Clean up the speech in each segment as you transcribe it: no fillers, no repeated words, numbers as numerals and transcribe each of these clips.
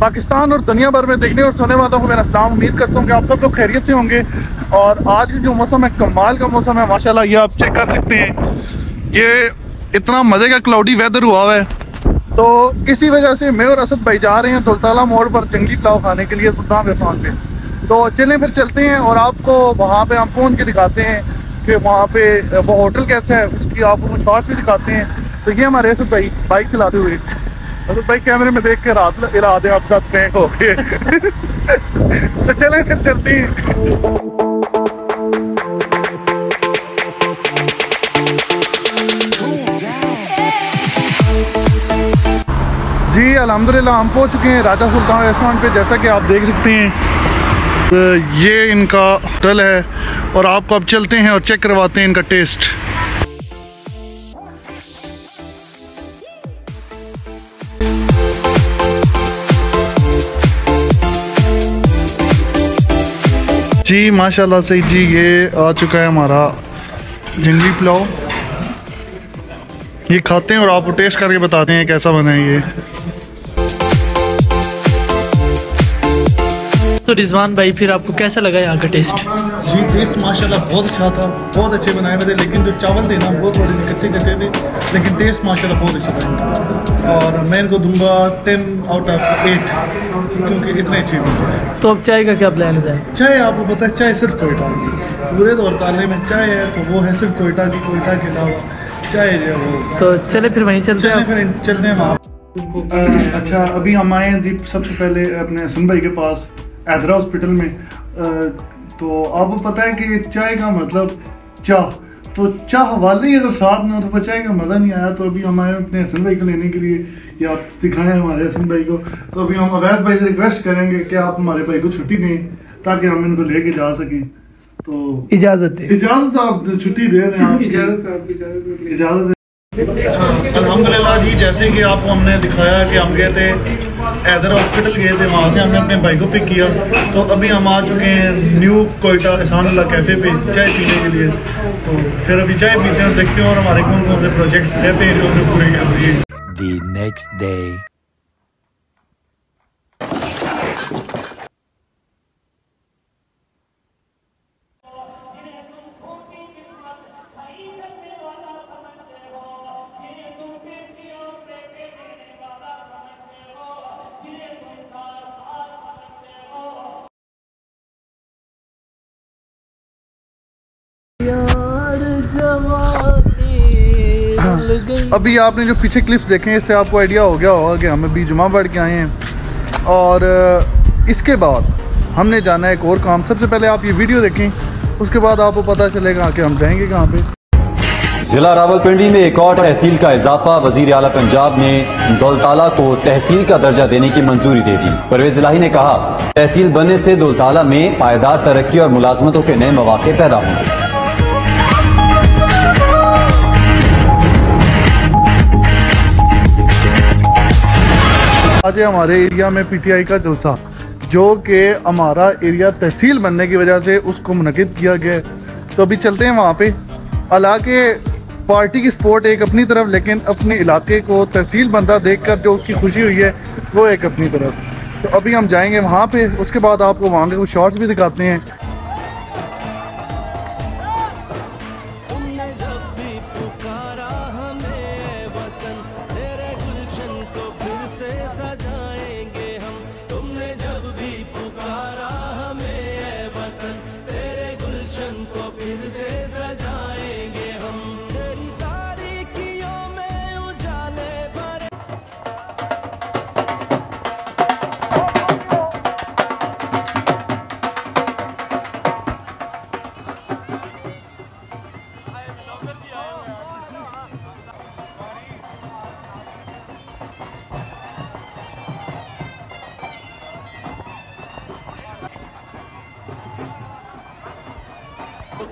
पाकिस्तान और दुनिया भर में देखने और सुनने वालों को मेरा सलाम। उम्मीद करता हूँ कि आप सब लोग खैरियत से होंगे। और आज की जो मौसम है कमाल का मौसम है माशाल्लाह, ये आप चेक कर सकते हैं। ये इतना मज़े का क्लाउडी वेदर हुआ है, तो इसी वजह से मैं और असद भाई जा रहे हैं दुलताला मोड़ पर जंगली पुलाव खाने के लिए सुल्तान रेस्टोरेंट पे। तो चलें फिर चलते हैं और आपको वहाँ पे हम पहुँच के दिखाते हैं कि वहाँ पे वो होटल कैसा है, उसकी आपको शॉर्ट्स भी दिखाते हैं। तो ये हमारे असद भाई बाइक चलाते हुए, असद भाई कैमरे में देख के रात इरा दें आप साथ पैक हो गए। तो चलें फिर चलते हैं। जी अल्हम्दुलिल्लाह हम पहुंच चुके हैं राजा सुल्तान रेस्टोरेंट पे। जैसा कि आप देख सकते हैं तो ये इनका होटल है और आपको अब चलते हैं और चेक करवाते हैं इनका टेस्ट। जी माशाल्लाह से जी ये आ चुका है हमारा जंगली पुलाव। ये खाते हैं और आपको टेस्ट करके बताते हैं कैसा बना है ये। तो रिजवान भाई फिर आपको कैसा लगा यहाँ का टेस्ट? जी टेस्ट माशाल्लाह बहुत अच्छा था, बहुत अच्छे बनाए हुए थे, लेकिन जो चावल थे ना वो थोड़े कच्चे कच्चे थे, लेकिन टेस्ट माशाल्लाह बहुत अच्छा था। और मैं इनको दूंगा 10 आउट ऑफ 8 क्योंकि इतने अच्छे थे। तो अब चाय का क्या प्लान है? चाय आपको पता है, चाय सिर्फ कोयटा की, पूरे दुलताले में चाय है तो वो है सिर्फ कोयटा की, कोयटा के अलावा चाय जो है वो। तो चले फिर वहीं चलते हैं। फिर चलते हैं वहाँ। अच्छा अभी हम आए हैं जी सबसे पहले अपने हसन भाई के पास हैदरा हॉस्पिटल में। तो आपको पता है कि चाय का मतलब चाह, तो चाह वाले ही अगर साथ में हो तो फिर चाय का मज़ा नहीं आया। तो अभी हम आए अपने हसन भाई को लेने के लिए, या आप दिखाएं हमारे हसन भाई को। तो अभी हम अवैध भाई से रिक्वेस्ट करेंगे कि आप हमारे भाई को छुट्टी दें ताकि हम इनको लेके जा सकें। तो इजाज़त आप छुट्टी दे दें, आप इजाज़त। अल्हम्दुलिल्लाह जी जैसे कि आपको हमने दिखाया कि हम गए थे हैदरा हॉस्पिटल गए थे, वहाँ से हमने अपने भाई को पिक किया। तो अभी हम आ चुके हैं न्यू कोयटा एहसानुल्लाह कैफ़े पे चाय पीने के लिए। तो फिर अभी चाय पीते हैं और देखते हैं और हमारे कौन कौन से प्रोजेक्ट्स रहते हैं जो हमें पूरे कर दिए। The next day. अभी आपने जो पीछे क्लिप्स देखे इससे आपको आइडिया हो गया होगा कि हम अभी जुमा पढ़ के आए हैं और इसके बाद हमने जाना है एक और काम। सबसे पहले आप ये वीडियो देखें, उसके बाद आपको पता चलेगा कि हम जाएंगे कहाँ पे। जिला रावलपिंडी में एक और तहसील का इजाफा। वजीर आला पंजाब ने दौलताला को तहसील का दर्जा देने की मंजूरी दे दी। परवेज इलाही ने कहा तहसील बनने से दौलताला में पायदार तरक्की और मुलाजमतों के नए मौके पैदा होंगे। आज हमारे एरिया में पीटीआई का जलसा, जो कि हमारा एरिया तहसील बनने की वजह से उसको मुनक़िद किया गया। तो अभी चलते हैं वहाँ पे। हालांकि पार्टी की सपोर्ट एक अपनी तरफ, लेकिन अपने इलाके को तहसील बनता देखकर जो उसकी खुशी हुई है वो एक अपनी तरफ। तो अभी हम जाएंगे वहाँ पे, उसके बाद आपको वहाँ के कुछ शॉर्ट्स भी दिखाते हैं।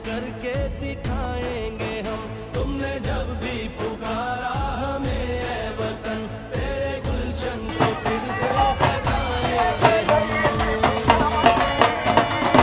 करके दिखाएंगे हम, तुमने जब भी पुकारा हमें ऐ वतन, तेरे गुलशन को फिर से सजाएंगे हम।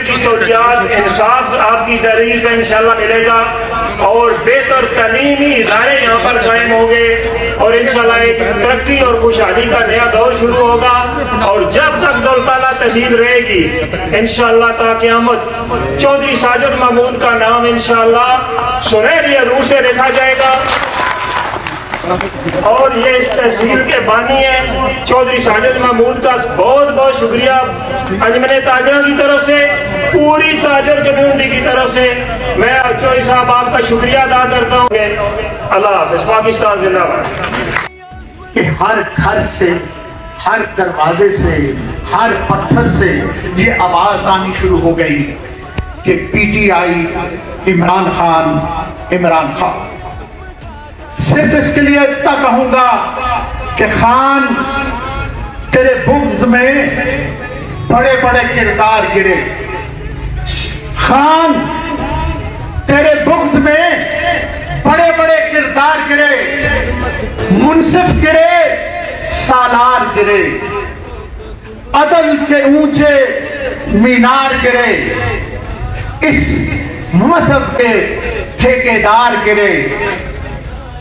की सहूलियात, इंसाफ आपकी तहरीर का इंशाल्लाह मिलेगा और बेहतर तलीमी इदारे यहाँ पर कायम होंगे और इंशाल्लाह एक तरक्की और खुशहाली का नया दौर शुरू होगा। और जब तक दौलताला तहसील रहेगी इंशाल्लाह ता क़यामत चौधरी साजिद महमूद का नाम इंशाल्लाह सुनहरी रूह से लिखा जाएगा। और ये इस तहसील के बानी है चौधरी साजिद महमूद का बहुत बहुत शुक्रिया अंजमन ताजरा की तरफ से, पूरी ताजर कम्युनिटी की तरफ से मैं चौधरी साहब आपका शुक्रिया अदा करता हूँ। अल्लाह हाफ़िज़। पाकिस्तान जिंदाबाद। कि हर घर से, हर दरवाजे से, हर पत्थर से ये आवाज आनी शुरू हो गई कि पीटीआई इमरान खान। सिर्फ इसके लिए इतना कहूंगा कि खान तेरे बुग्ज में बड़े बड़े किरदार गिरे, खान तेरे बुग्ज में बड़े बड़े किरदार गिरे, मुनसिफ गिरे, सालार गिरे, अदल के ऊंचे मीनार गिरे, इस मजहब के ठेकेदार गिरे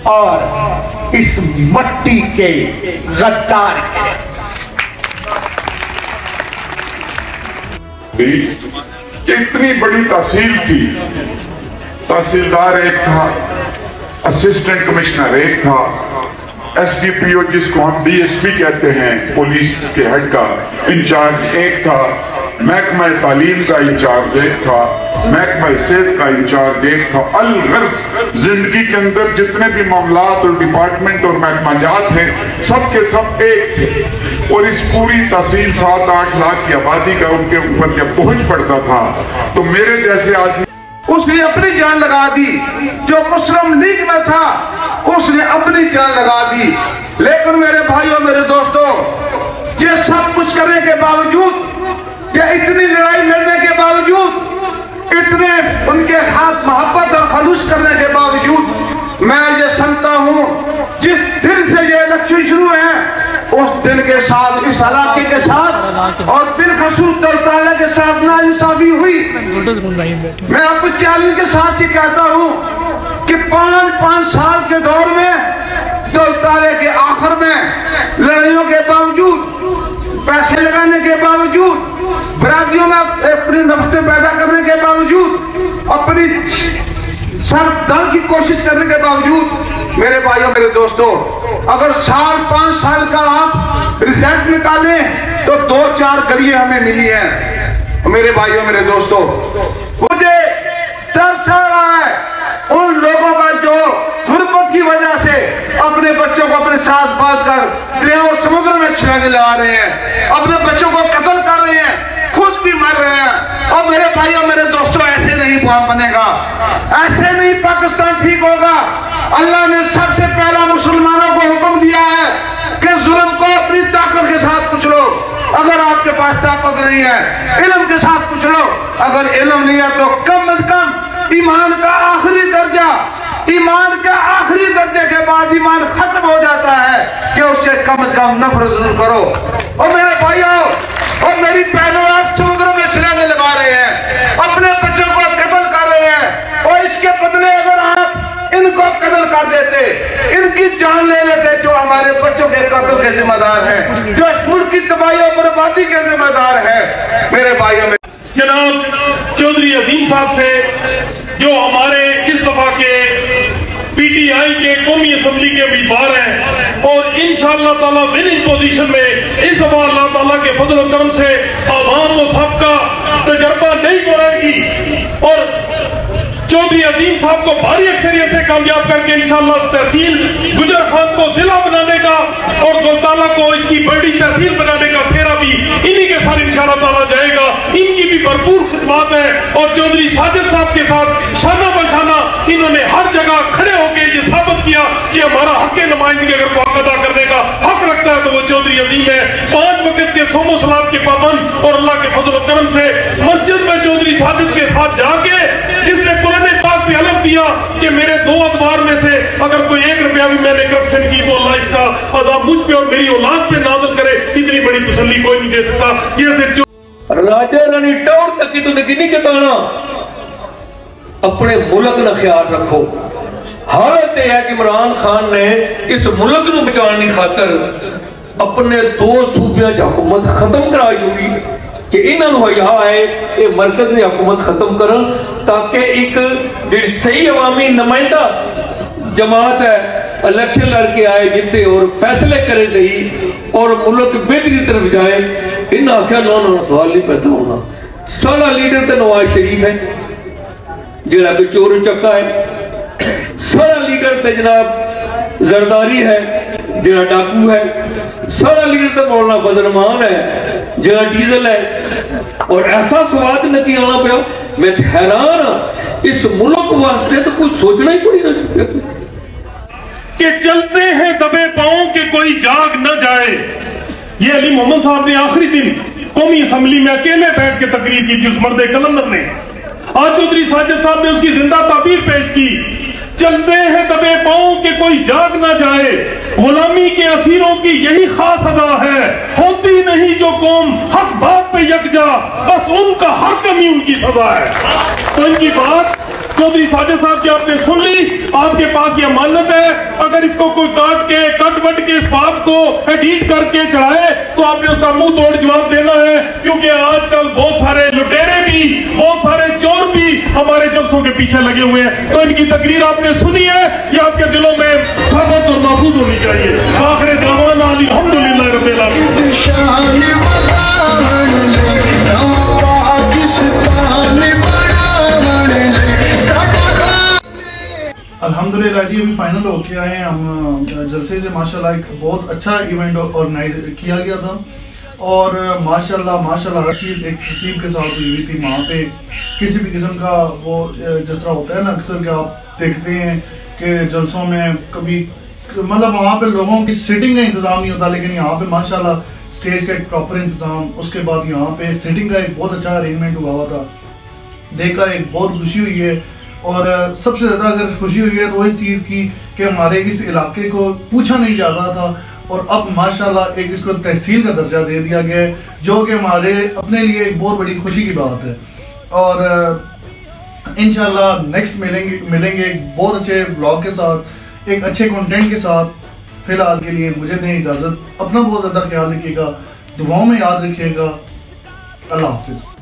और इस मट्टी के गद्दार कि इतनी बड़ी तहसील थी, तहसीलदार एक था, असिस्टेंट कमिश्नर एक था, एसडीपीओ जिसको हम डीएसपी कहते हैं पुलिस के हेड का इंचार्ज एक था, महकमा तालीम का इंचार्ज एक था, महकमा सेहत का इंचार्ज एक था। अलगर्ज जिंदगी के अंदर जितने भी मामलात और डिपार्टमेंट और महकमा जात हैं सब के सब एक थे। और इस पूरी तहसील 7-8 लाख की आबादी का उनके ऊपर जब बोझ पड़ता था तो मेरे जैसे आदमी, उसने अपनी जान लगा दी, जो मुस्लिम लीग में था उसने अपनी जान लगा दी। लेकिन मेरे भाइयों, मेरे दोस्तों, ये सब कुछ करने के बावजूद, ये इतनी लड़ाई लड़ने के बावजूद, इतने उनके हाथ मोहब्बत और खलूस करने के बावजूद मैं ये समझता हूँ जिस दिन से ये इलेक्शन शुरू है उस दिन के साथ इस इलाके के साथ और बिलखसूस दौलताला के साथ नाइंसाफी हुई। मैं आपको चैलेंज के साथ ये कहता हूँ कि 5-5 साल के दौर में दौलताले के आखिर में लड़ाइयों के बावजूद, पैसे लगाने के बावजूद, बरादियों में अपनी नफ्ते पैदा करने के बावजूद, अपनी सर दर्द की कोशिश करने के बावजूद, मेरे भाइयों, मेरे दोस्तों, अगर 4-5 साल का आप रिजल्ट निकालें तो 2-4 गलियां हमें मिली हैं। मेरे भाइयों, मेरे दोस्तों, मुझे तरस आ रहा है उन लोगों पर जो गुर्बत की वजह से अपने बच्चों को अपने साथ बांध कर दरिया और समुद्र में छलांगे लगा रहे हैं, अपने बच्चों को कत्ल कर रहे हैं, खुद भी मर रहे हैं। और मेरे भाइयों, मेरे दोस्तों, ऐसे नहीं बनेगा, ऐसे नहीं पाकिस्तान ठीक होगा। अल्लाह ने सबसे पहला मुसलमानों को हुक्म दिया है कि जुल्म को अपनी ताकत के साथ कुछ लो। अगर आपके पास ताकत नहीं है, इल्म के साथ कुछ लो। अगर इल्म नहीं है तो कम से कम ईमान का आखिरी दर्जा, ईमान के आखिरी दर्जे के बाद ईमान खत्म हो जाता है कि उससे कम से कम नफरत जरूर करो। और मेरे भाइयों और मेरी बहनों, आप समुद्र में छलांगे लगा रहे हैं, अपने बच्चों को कत्ल कर रहे हैं, और इसके बदले अगर आप इनको कत्ल कर देते, इनकी जान ले लेते जो हमारे बच्चों के कत्ल के जिम्मेदार हैं, जो इस मुल्क की तबाही और बर्बादी के जिम्मेदार हैं, मेरे भाइयों में जनाब चौधरी अजीम साहब से जो हमारे इस दफा के पीटीआई के कौमी असम्बली के उम्मीदवार हैं और इंशाअल्लाह ताला विनिंग पोजीशन में इस दफा अल्लाह ताला के फजल और करम से आवाम और सबका तजर्बा नहीं बढ़ाएगी और चौधरी अजीम साहब को भारी अक्सरियत से कामयाब करके इंशाअल्लाह तहसील गुजर खान को जिला बनाने का और दौलताला को इसकी बड़ी तहसील बनाने का सेहरा भी इन्हीं के साथ इंशाअल्लाह ताला जाएगा। इनकी भी भरपूर खिदमत है और चौधरी साजिद साहब के साथ शाना बशाना इन्होंने हर जगह खड़े होकर ये साबित किया कि हमारा हक नुमाइंदगी अगर को अदा करने का हक रखता है तो वो चौधरी अजीम है। 5 वक्त के सोमो सलात के पाबंद और अल्लाह के फजल और करम से मस्जिद में चौधरी साजिद के साथ जाके जिसने कुरान पाक पे हलफ दिया कि मेरे 2 अदवार में से अगर कोई 1 रुपया भी मैंने करप्शन की तो अल्लाह इसका अज़ाब मुझ पे और मेरी औलाद पे नाज़िल करे, इतनी बड़ी तसल्ली कोई नहीं दे सकता। ये सिर्फ राजा रानी टौर तक तू नहीं चटाना, अपने मुल्क का ख्याल रखो। हालत यह है कि इमरान खान ने इस मुल्क को बचाने की खातर अपने 2 सूबिया की हुकूमत खत्म करा छोड़ी कि इन्होंने हया है ये मरकज की हुकूमत खत्म कर, ताकि एक जी सही अवामी नुमाइंदा जमात है इलेक्शन लड़के आए जिते और फैसले करे सही और मुल्क बेहतरी तरफ जाए। इन्हें आख्या ना सवाल नहीं पैदा होना। सारा लीडर तो नवाज शरीफ है जिहड़ा चोर चक्का है, सारा लीडर तो जनाब जरदारी है जिहड़ा डाकू है, सारा लीडर तो मौलाना फजल रहमान है जिहड़ा डीजल है। और ऐसा स्वाद नहीं आना पाया, मैं हैरान हाँ। इस मुल्क वास्ते तो कुछ सोचना ही पड़ी ना कि चलते हैं दबे पांव के कोई जाग न जाए। ये अली मोहम्मद साहब ने आखिरी दिन कौमी असम्बली में अकेले बैठ के तकरीर की थी उस मर्द कलंदर ने। आज चौधरी साजिद साहब ने उसकी जिंदा ताबीर पेश की। चलते हैं दबे पांव के कोई जाग ना जाए, गुलामी के असीरों की यही खास अदा है। होती नहीं जो कौम हक बात पे यकजा, बस उनका हर कमी उनकी सजा है। तो इनकी बात चौधरी साजिद साहब की आपने सुन ली, आपके पास ये अमानत है। अगर इसको कोई कट वट के इस बात को एडिट करके चढ़ाए तो आपने उसका मुंह तोड़ जवाब देना है, क्योंकि आजकल बहुत सारे लुटेरे भी, बहुत सारे चोर भी हमारे जलसों के पीछे लगे हुए हैं। तो इनकी तकरीर आपने सुनी है, ये आपके दिलों में साबित और महफूज होनी चाहिए। आखिर दवाना अल्हम्दुलिल्लाह रब्बिल आलमीन। अल्हम्दुलिल्लाह जी अभी फाइनल होके आए हैं हम जलसे से। माशाल्लाह एक बहुत अच्छा इवेंट ऑर्गेनाइज किया गया था और माशाल्लाह हर चीज़ एक तरतीब के साथ हुई थी। वहाँ पे किसी भी किस्म का वो जिस तरह होता है ना अक्सर कि आप देखते हैं कि जलसों में कभी मतलब वहाँ पे लोगों की सिटिंग का इंतज़ाम नहीं होता, लेकिन यहाँ पे माशाल्लाह स्टेज का एक प्रॉपर इंतज़ाम, उसके बाद यहाँ पे सिटिंग का एक बहुत अच्छा अरेंजमेंट हुआ था। देखकर एक बहुत खुशी हुई है। और सबसे ज़्यादा अगर खुशी हुई है तो इस चीज़ की कि हमारे इस इलाके को पूछा नहीं जाता था और अब माशाल्लाह एक इसको तहसील का दर्जा दे दिया गया है, जो कि हमारे अपने लिए एक बहुत बड़ी खुशी की बात है। और इंशाल्लाह नेक्स्ट मिलेंगे एक बहुत अच्छे ब्लॉग के साथ, एक अच्छे कंटेंट के साथ। फिलहाल के लिए मुझे दें इजाज़त। अपना बहुत ज़्यादा ख्याल रखिएगा, दुआओं में याद रखिएगा। अल्लाह हाफिज़।